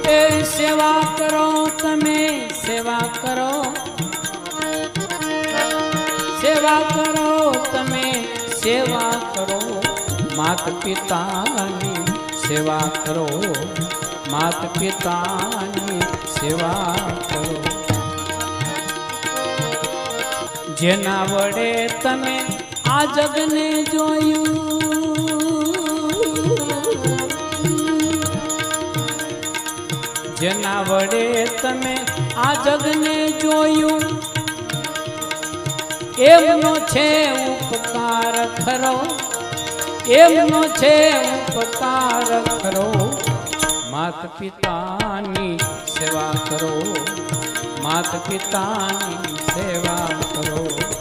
એ સેવા કરો તમે, સેવા કરો, સેવા કરો તમે, સેવા કરો, માત પિતાની સેવા કરો, માત પિતાની સેવા કરો. જેના વડે તમે આ જગને જોયું, જેના વડે તમે આ જગને જોયું, એમનો છે ઉપકાર ખરો, એમનો છે ઉપકાર ખરો. માત પિતાની સેવા કરો, માત પિતાની સેવા કરો.